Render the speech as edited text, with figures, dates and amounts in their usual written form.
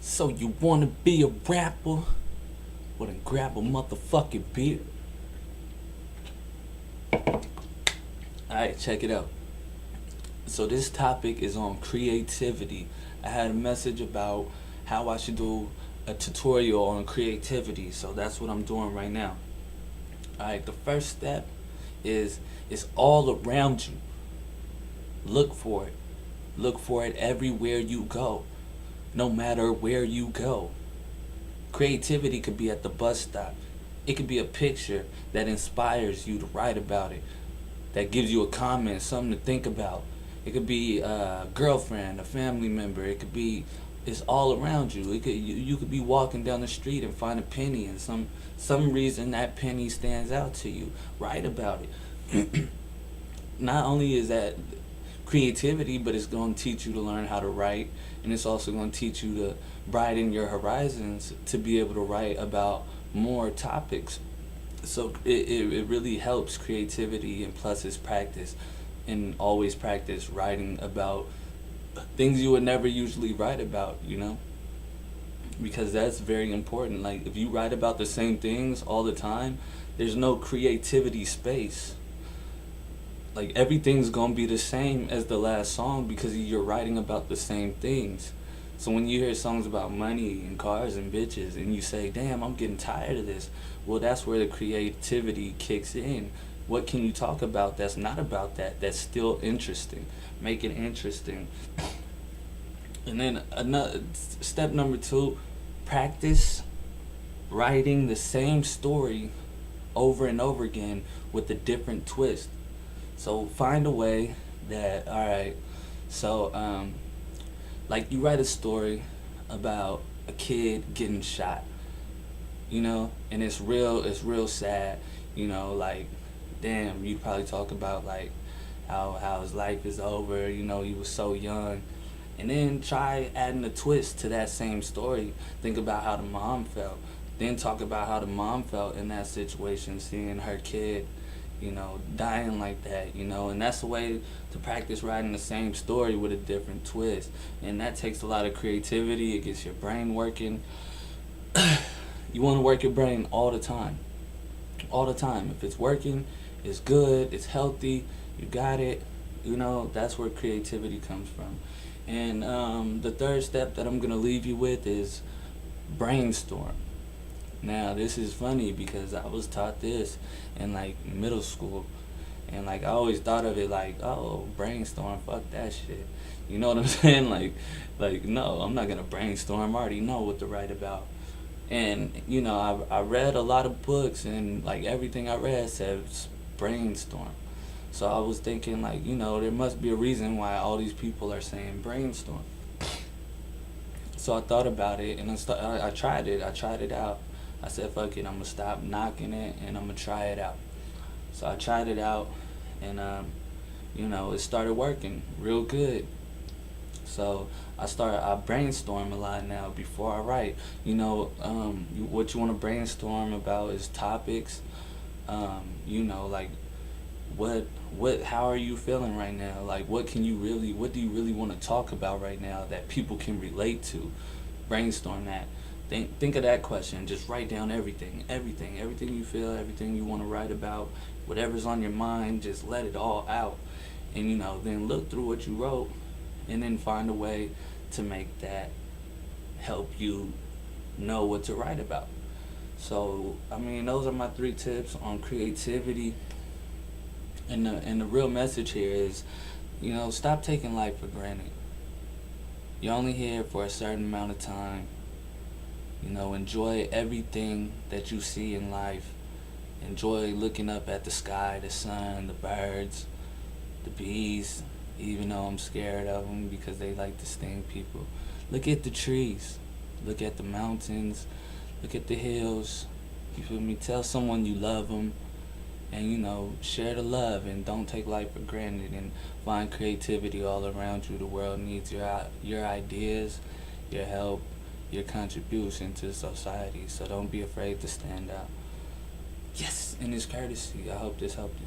So you wanna be a rapper? Well then grab a motherfucking beer. Alright, check it out. So this topic is on creativity. I had a message about how I should do a tutorial on creativity, so that's what I'm doing right now. Alright, the first step is it's all around you. Look for it. Look for it everywhere you go. No matter where you go. Creativity could be at the bus stop. It could be a picture that inspires you to write about it, that gives you a comment, something to think about. It could be a girlfriend, a family member. It could be, it's all around you. You could be walking down the street and find a penny, and some reason that penny stands out to you. Write about it. Not only is that creativity, but it's going to teach you to learn how to write, and it's also going to teach you to broaden your horizons to be able to write about more topics. So it really helps creativity, and plus it's practice, and always practice writing about things you would never usually write about, because that's very important. Like if you write about the same things all the time, there's no creativity space. Like everything's gonna be the same as the last song because you're writing about the same things. So when you hear songs about money and cars and bitches and you say, damn, I'm getting tired of this, well, that's where the creativity kicks in. What can you talk about that's not about that, that's still interesting? Make it interesting. And then another step number 2, practice writing the same story over and over again with a different twist. So find a way that, alright, so like you write a story about a kid getting shot, and it's real sad, like, damn, you probably talk about like how his life is over, he was so young. And then try adding a twist to that same story. Think about how the mom felt. Then talk about how the mom felt in that situation, seeing her kid, dying like that, and that's the way to practice writing the same story with a different twist. And that takes a lot of creativity. It gets your brain working. You want to work your brain all the time. All the time. If it's working, it's good, it's healthy, you got it, that's where creativity comes from. And the third step that I'm going to leave you with is brainstorm. Now this is funny because I was taught this in like middle school, and like I always thought of it like, oh, brainstorm, fuck that shit. You know what I'm saying? Like no, I'm not gonna brainstorm. I already know what to write about. And I read a lot of books, and like everything I read says brainstorm. So I was thinking like, there must be a reason why all these people are saying brainstorm. So I thought about it, and I tried it. I tried it out. I said, fuck it, I'm going to stop knocking it, and I'm going to try it out. So I tried it out, and, it started working real good. So I brainstorm a lot now before I write. What you want to brainstorm about is topics, like how are you feeling right now? Like what do you really want to talk about right now that people can relate to? Brainstorm that. Think of that question. Just write down everything you feel, everything you want to write about, whatever's on your mind. Just let it all out, and then look through what you wrote, and then find a way to make that help you know what to write about. So those are my 3 tips on creativity, and the real message here is, stop taking life for granted. You're only here for a certain amount of time. Enjoy everything that you see in life. Enjoy looking up at the sky, the sun, the birds, the bees, even though I'm scared of them because they like to sting people. Look at the trees. Look at the mountains. Look at the hills. You feel me? Tell someone you love them. And, share the love, and don't take life for granted, and find creativity all around you. The world needs your ideas, your help, your contribution to society. So don't be afraid to stand out. Yes, and it's courtesy. I hope this helped you.